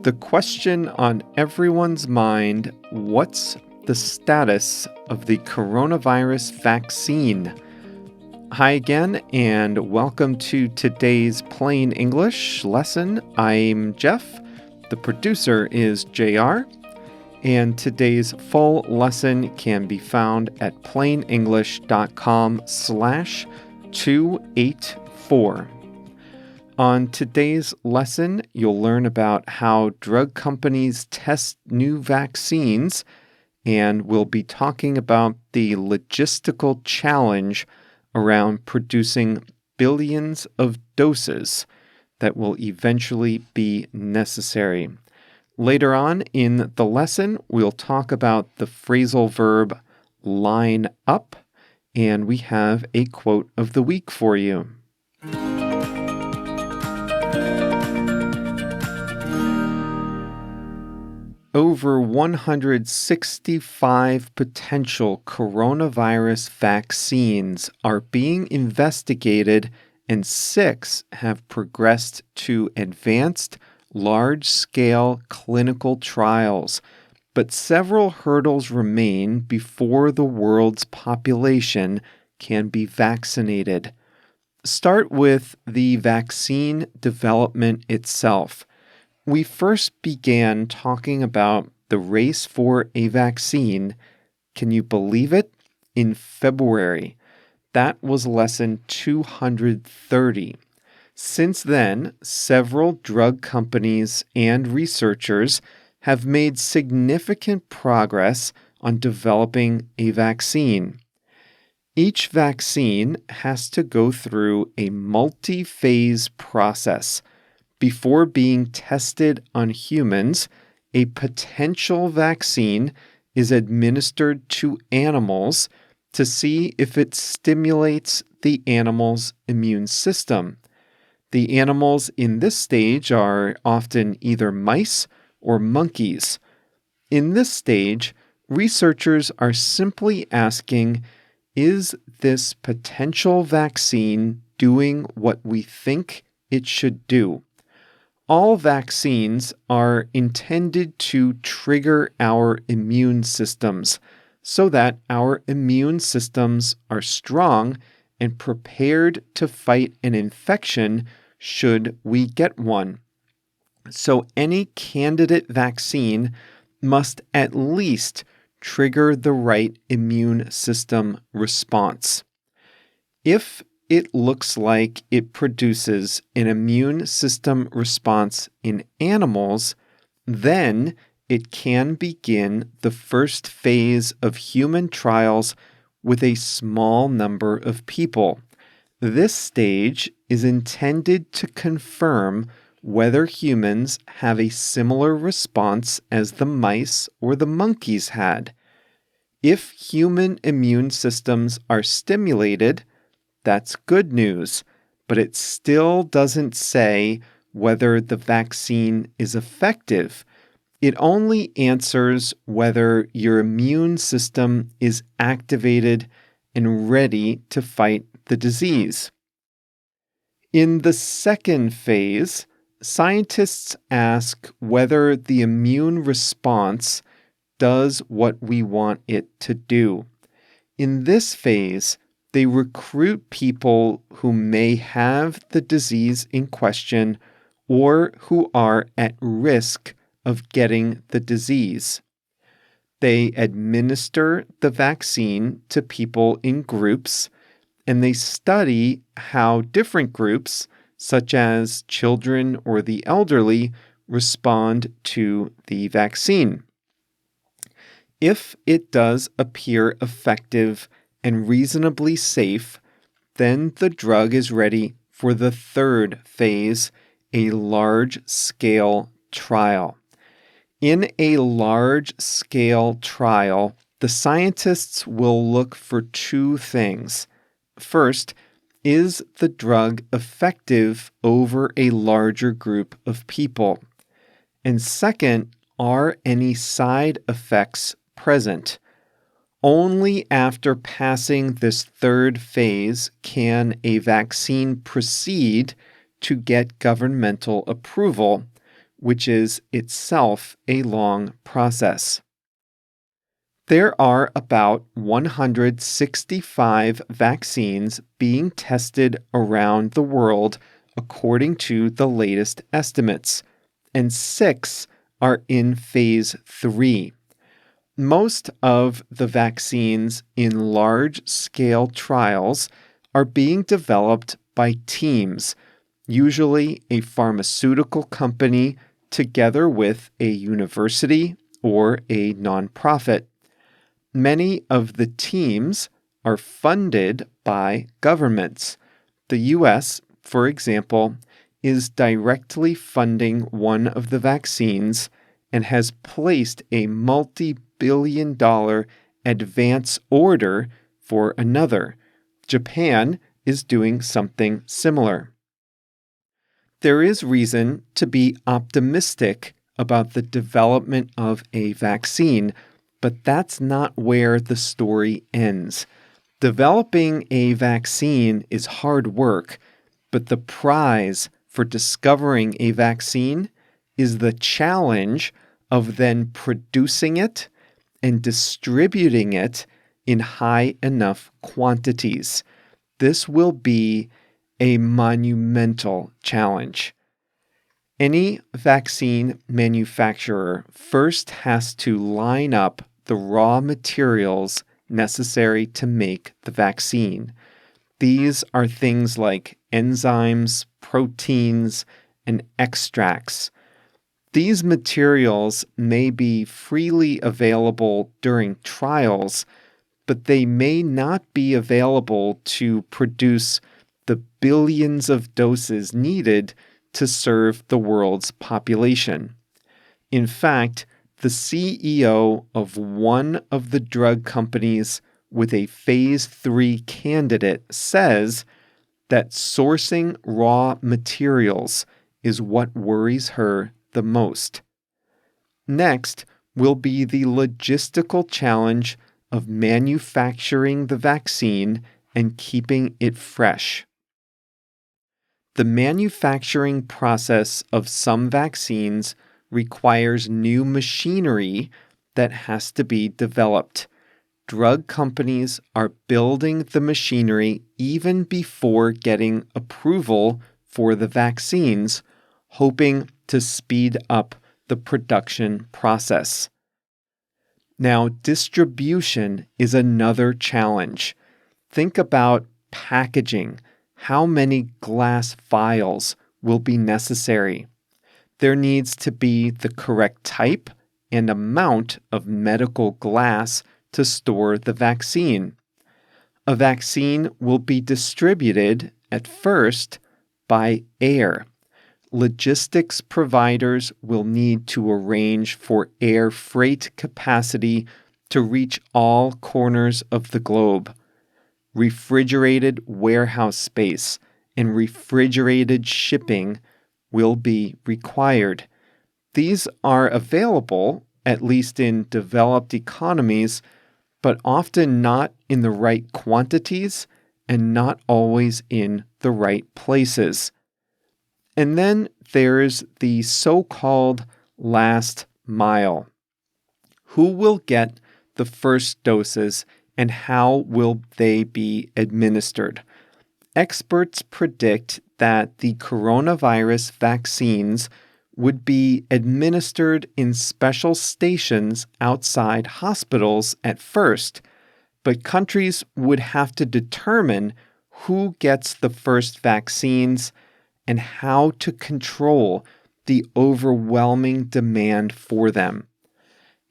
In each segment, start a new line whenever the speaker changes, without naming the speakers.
The question on everyone's mind, what's the status of the coronavirus vaccine? Hi again, and welcome to today's Plain English lesson. I'm Jeff. The producer is JR. And today's full lesson can be found at plainenglish.com/284. On today's lesson, you'll learn about how drug companies test new vaccines, and we'll be talking about the logistical challenge around producing billions of doses that will eventually be necessary. Later on in the lesson, we'll talk about the phrasal verb line up, and we have a quote of the week for you. Over 165 potential coronavirus vaccines are being investigated, and 6 have progressed to advanced, large-scale clinical trials. But several hurdles remain before the world's population can be vaccinated. Start with the vaccine development itself. We first began talking about the race for a vaccine, can you believe it, in February. That was lesson 230. Since then, several drug companies and researchers have made significant progress on developing a vaccine. Each vaccine has to go through a multi-phase process. Before being tested on humans, a potential vaccine is administered to animals to see if it stimulates the animal's immune system. The animals in this stage are often either mice or monkeys. In this stage, researchers are simply asking, is this potential vaccine doing what we think it should do? All vaccines are intended to trigger our immune systems so that our immune systems are strong and prepared to fight an infection should we get one. So any candidate vaccine must at least trigger the right immune system response. If it looks like it produces an immune system response in animals, then it can begin the first phase of human trials with a small number of people. This stage is intended to confirm whether humans have a similar response as the mice or the monkeys had. If human immune systems are stimulated, that's good news, but it still doesn't say whether the vaccine is effective. It only answers whether your immune system is activated and ready to fight the disease. In the second phase, scientists ask whether the immune response does what we want it to do. In this phase, they recruit people who may have the disease in question or who are at risk of getting the disease. They administer the vaccine to people in groups, and they study how different groups, such as children or the elderly, respond to the vaccine. If it does appear effective and reasonably safe, then the drug is ready for the third phase, a large-scale trial. In a large-scale trial, the scientists will look for two things. First, is the drug effective over a larger group of people? And second, are any side effects present? Only after passing this third phase can a vaccine proceed to get governmental approval, which is itself a long process. There are about 165 vaccines being tested around the world according to the latest estimates, and 6 are in phase 3. Most of the vaccines in large-scale trials are being developed by teams, usually a pharmaceutical company together with a university or a nonprofit. Many of the teams are funded by governments. The U.S., for example, is directly funding one of the vaccines and has placed a multi-billion-dollar advance order for another. Japan is doing something similar. There is reason to be optimistic about the development of a vaccine, but that's not where the story ends. Developing a vaccine is hard work, but the prize for discovering a vaccine is the challenge of then producing it and distributing it in high enough quantities. This will be a monumental challenge. Any vaccine manufacturer first has to line up the raw materials necessary to make the vaccine. These are things like enzymes, proteins, and extracts. These materials may be freely available during trials, but they may not be available to produce the billions of doses needed to serve the world's population. In fact, the CEO of one of the drug companies with a phase 3 candidate says that sourcing raw materials is what worries her the most. Next will be the logistical challenge of manufacturing the vaccine and keeping it fresh. The manufacturing process of some vaccines requires new machinery that has to be developed. Drug companies are building the machinery even before getting approval for the vaccines, hoping to speed up the production process. Now, distribution is another challenge. Think about packaging. How many glass vials will be necessary? There needs to be the correct type and amount of medical glass to store the vaccine. A vaccine will be distributed at first by air. Logistics providers will need to arrange for air freight capacity to reach all corners of the globe. Refrigerated warehouse space and refrigerated shipping will be required. These are available, at least in developed economies, but often not in the right quantities and not always in the right places. And then there's the so-called last mile. Who will get the first doses and how will they be administered? Experts predict that the coronavirus vaccines would be administered in special stations outside hospitals at first, but countries would have to determine who gets the first vaccines and how to control the overwhelming demand for them.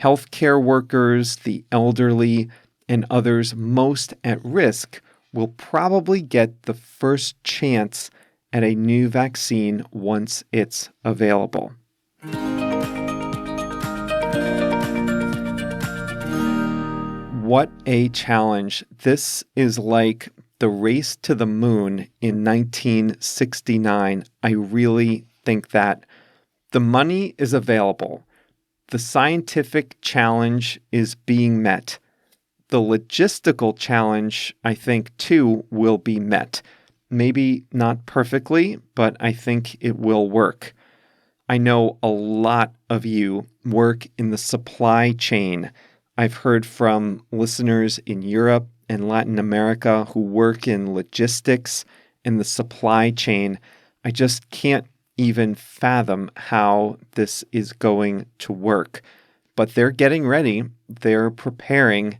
Healthcare workers, the elderly, and others most at risk will probably get the first chance at a new vaccine once it's available. What a challenge. This is like the race to the moon in 1969. I really think that. The money is available. The scientific challenge is being met. The logistical challenge, I think, too, will be met. Maybe not perfectly, but I think it will work. I know a lot of you work in the supply chain. I've heard from listeners in Europe and Latin America who work in logistics and the supply chain. I just can't even fathom how this is going to work. But they're getting ready, they're preparing.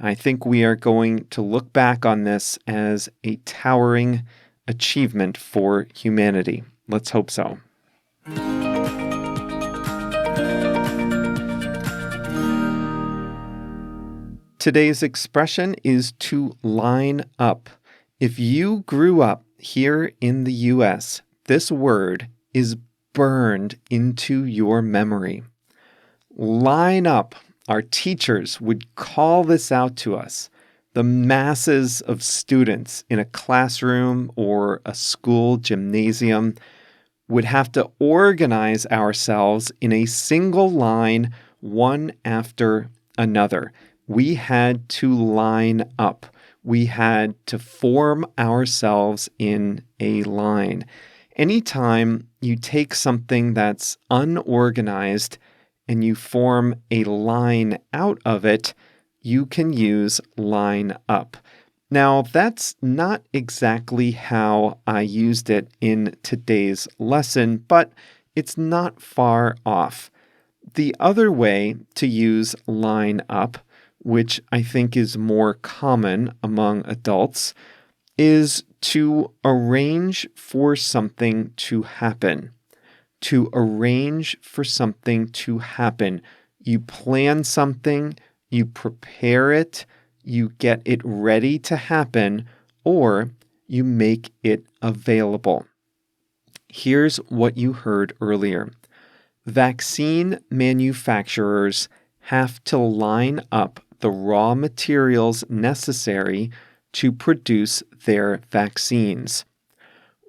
I think we are going to look back on this as a towering achievement for humanity. Let's hope so. Today's expression is to line up. If you grew up here in the US, this word is burned into your memory. Line up. Our teachers would call this out to us. The masses of students in a classroom or a school gymnasium would have to organize ourselves in a single line, one after another. We had to line up. We had to form ourselves in a line. Anytime you take something that's unorganized and you form a line out of it, you can use line up. Now, that's not exactly how I used it in today's lesson, but it's not far off. The other way to use line up, which I think is more common among adults, is to arrange for something to happen. To arrange for something to happen. You plan something, you prepare it, you get it ready to happen, or you make it available. Here's what you heard earlier. Vaccine manufacturers have to line up the raw materials necessary to produce their vaccines.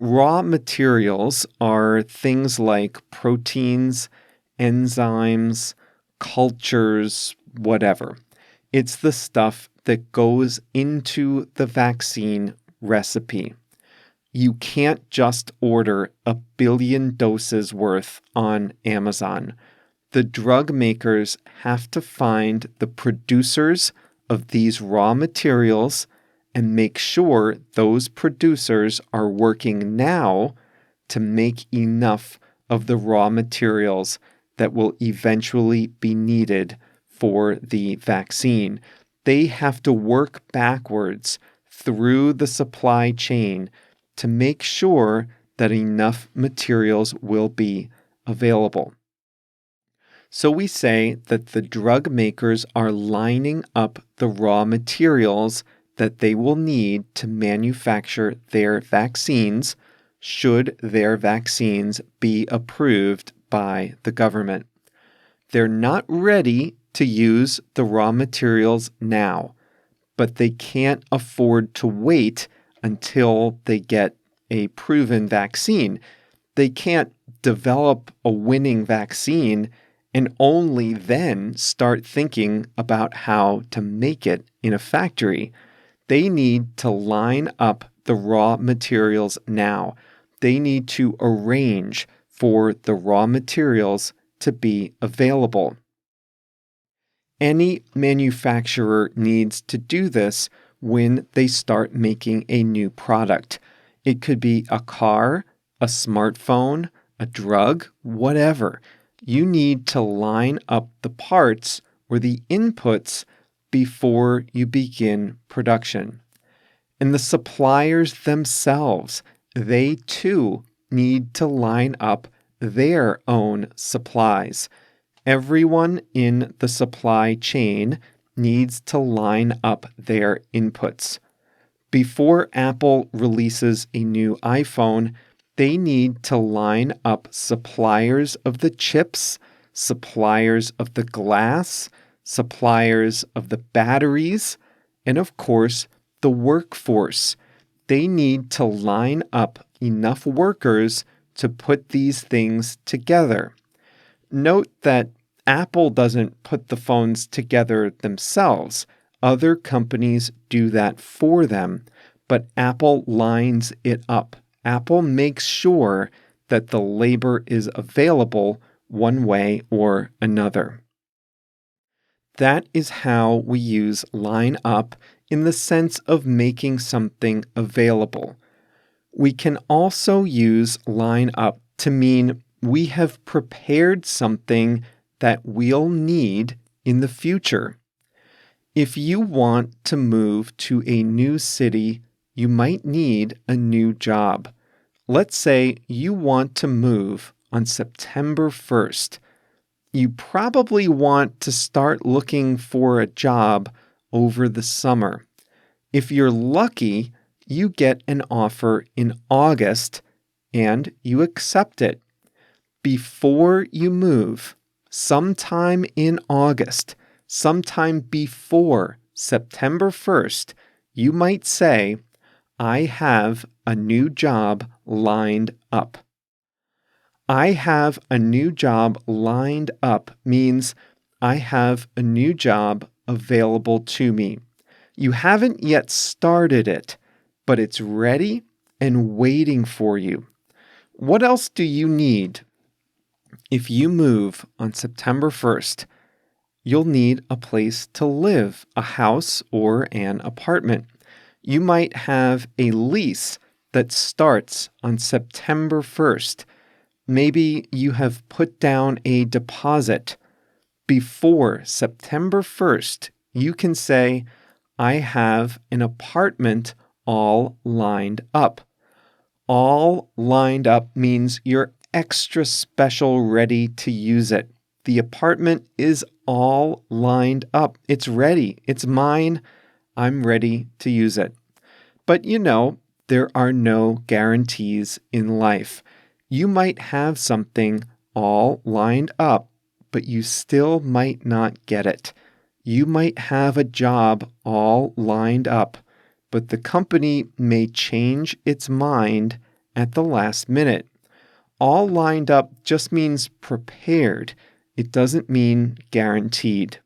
Raw materials are things like proteins, enzymes, cultures, whatever. It's the stuff that goes into the vaccine recipe. You can't just order 1 billion doses worth on Amazon. The drug makers have to find the producers of these raw materials and make sure those producers are working now to make enough of the raw materials that will eventually be needed for the vaccine. They have to work backwards through the supply chain to make sure that enough materials will be available. So we say that the drug makers are lining up the raw materials that they will need to manufacture their vaccines should their vaccines be approved by the government. They're not ready to use the raw materials now, but they can't afford to wait until they get a proven vaccine. They can't develop a winning vaccine and only then start thinking about how to make it in a factory. They need to line up the raw materials now. They need to arrange for the raw materials to be available. Any manufacturer needs to do this when they start making a new product. It could be a car, a smartphone, a drug, whatever. You need to line up the parts or the inputs before you begin production. And the suppliers themselves, they too need to line up their own supplies. Everyone in the supply chain needs to line up their inputs. Before Apple releases a new iPhone, they need to line up suppliers of the chips, suppliers of the glass, suppliers of the batteries, and of course, the workforce. They need to line up enough workers to put these things together. Note that Apple doesn't put the phones together themselves. Other companies do that for them, but Apple lines it up. Apple makes sure that the labor is available one way or another. That is how we use line up in the sense of making something available. We can also use line up to mean we have prepared something that we'll need in the future. If you want to move to a new city, you might need a new job. Let's say you want to move on September 1st. You probably want to start looking for a job over the summer. If you're lucky, you get an offer in August and you accept it. Before you move, sometime in August, sometime before September 1st, you might say, I have a new job lined up. I have a new job lined up means I have a new job available to me. You haven't yet started it, but it's ready and waiting for you. What else do you need? If you move on September 1st, you'll need a place to live, a house or an apartment. You might have a lease that starts on September 1st. Maybe you have put down a deposit. Before September 1st, you can say, I have an apartment all lined up. All lined up means you're extra special ready to use it. The apartment is all lined up. It's ready. It's mine. I'm ready to use it. But there are no guarantees in life. You might have something all lined up, but you still might not get it. You might have a job all lined up, but the company may change its mind at the last minute. All lined up just means prepared. It doesn't mean guaranteed.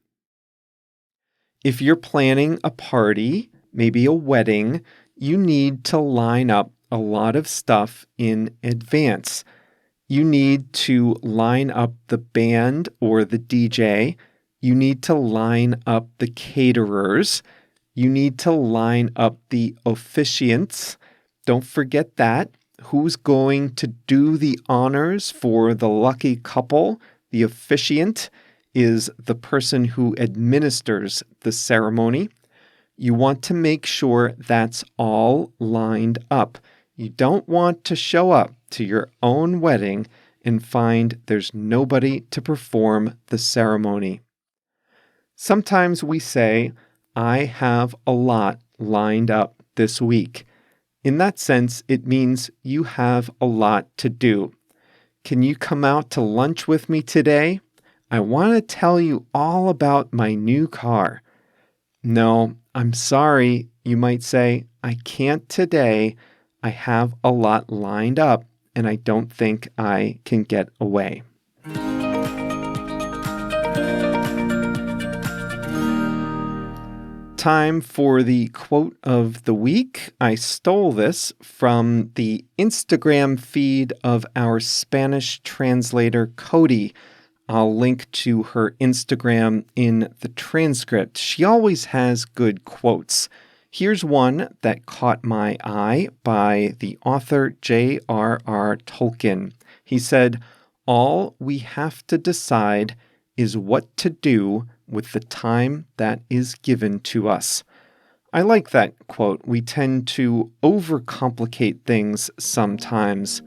If you're planning a party, maybe a wedding, you need to line up a lot of stuff in advance. You need to line up the band or the DJ. You need to line up the caterers. You need to line up the officiants. Don't forget that. Who's going to do the honors for the lucky couple? The officiant is the person who administers the ceremony. You want to make sure that's all lined up. You don't want to show up to your own wedding and find there's nobody to perform the ceremony. Sometimes we say, I have a lot lined up this week. In that sense, it means you have a lot to do. Can you come out to lunch with me today? I want to tell you all about my new car. No, I'm sorry, you might say, I can't today. I have a lot lined up, and I don't think I can get away. Time for the quote of the week. I stole this from the Instagram feed of our Spanish translator, Cody. I'll link to her Instagram in the transcript. She always has good quotes. Here's one that caught my eye by the author J.R.R. Tolkien. He said, all we have to decide is what to do with the time that is given to us. I like that quote. We tend to overcomplicate things sometimes.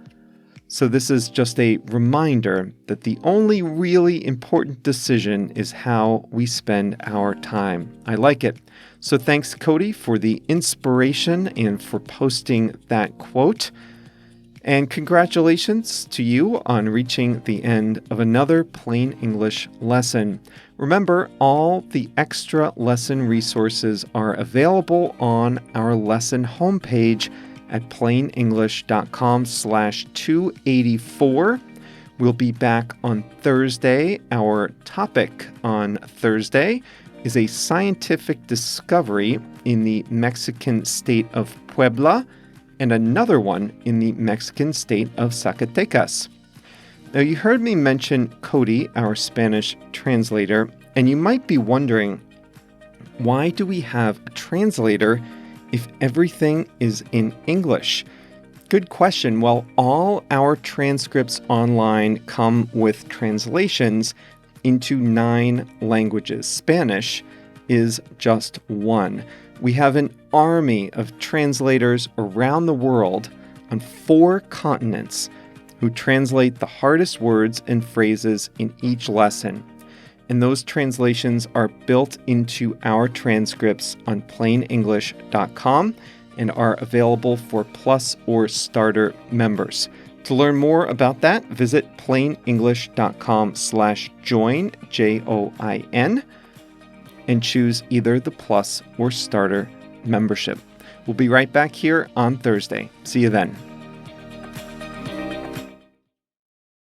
So this is just a reminder that the only really important decision is how we spend our time. I like it. So thanks, Cody, for the inspiration and for posting that quote. And congratulations to you on reaching the end of another Plain English lesson. Remember, all the extra lesson resources are available on our lesson homepage at plainenglish.com/284. We'll be back on Thursday. Our topic on Thursday is a scientific discovery in the Mexican state of Puebla. and another one in the Mexican state of Zacatecas. Now, you heard me mention Cody, our Spanish translator, and you might be wondering, why do we have a translator if everything is in English? Good question. Well, all our transcripts online come with translations into 9 languages. Spanish is just one. We have an army of translators around the world on 4 continents who translate the hardest words and phrases in each lesson. And those translations are built into our transcripts on plainenglish.com and are available for Plus or Starter members. To learn more about that, visit plainenglish.com/join, JOIN, and choose either the Plus or Starter membership. We'll be right back here on Thursday. See you then.